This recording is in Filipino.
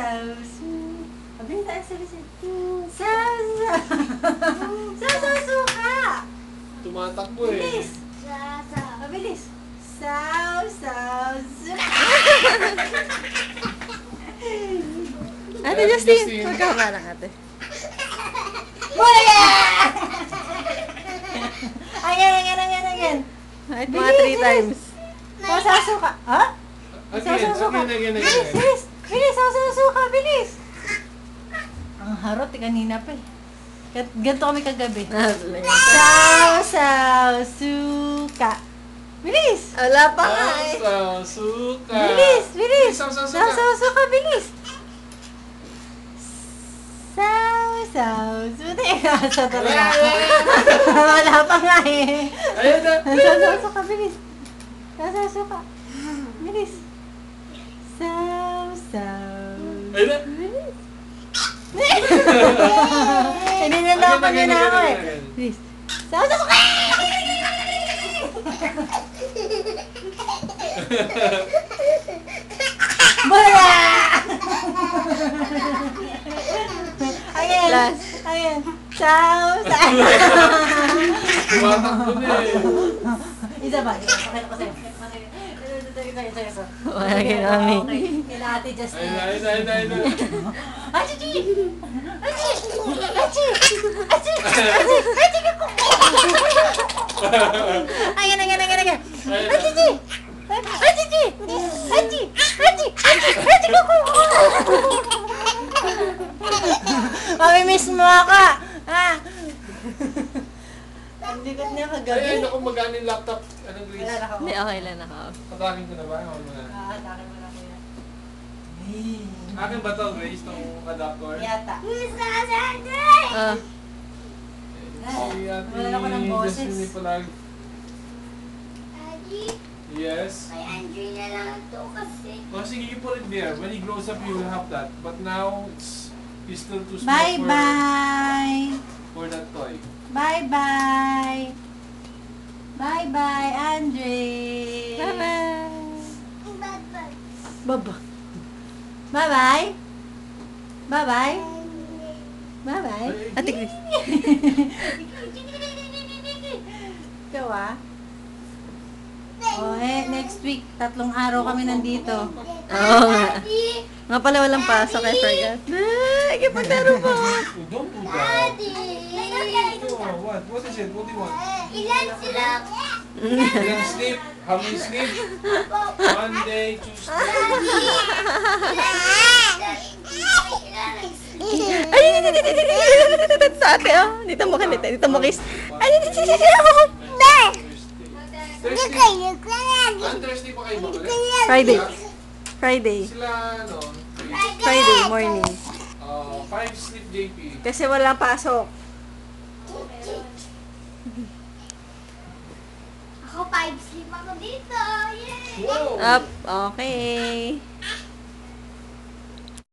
Mabilis tayo sa lisin. Suka! Tumatakbo eh. Bilis! Mabilis! Suka! Ate Justine, huwag ka kumarang ate. Bula! Again. Kahit mga 3 times. Suka! Ha? Again. Bilis! Suka! Bilis! Ang harot kanina pa eh. Ganito kami kagabi. Suka! Bilis! Wala pa nga eh. Suka. Bilis! Suka. Bilis! Sa talaga. Wala pa nga eh. Ayun na. Suka, bilis. Suka. Bilis. Ayun na. Bilis. Hindi na dapat yun ako eh. Bilis. Suka! Bula! Last. Again. Tumatakbo na eh. Isa ba? Pakita ko sa'yo. Isa. Wala ginami. Okay. Kila Ate Justine. Ayun na. Achi! Ayan. Mamimiss mo ako! Ang likod niya kagabi. Ayun, ako magana yung laptop. Anong Wala Grace? na ako. Hindi, okay lang ako. Patakin ko na ba? Ako muna. Atake mo na kuya. Akin ba ito, Grace, itong adapter? Yata. Ah, Si Ate Wala ako ng boses. Justine palagi. Yes. May Andrew na lang ito kasi. Oh, sige, you put it there. When he grows up, he will have that. But now, he's still too small Bye-bye! for that toy. Bye-bye! Bye-bye, Andre! bye-bye. Baba. Bye-bye! Bye-bye! Bye-bye! Ate Chris. Ikaw next week, 3 araw kami nandito. Oo nga. Nga pala walang pasok, I forgot. Ay, ipaglaro mo. Oh, don't do that. Daddy! Oh, what? What is it? What do you want? Ilan sila? Ilang sleep? How many sleep? Monday, Tuesday. Ay, sa ate, oh. Dito mo kanita. Dito mo kiss. Ay, Thursday. Thursday pa kayo Friday. Friday. Sila, Friday morning. 5 sleep JP. Kasi walang pasok. Ako 5 sleep ako dito. Yay! Wow! Up. Okay.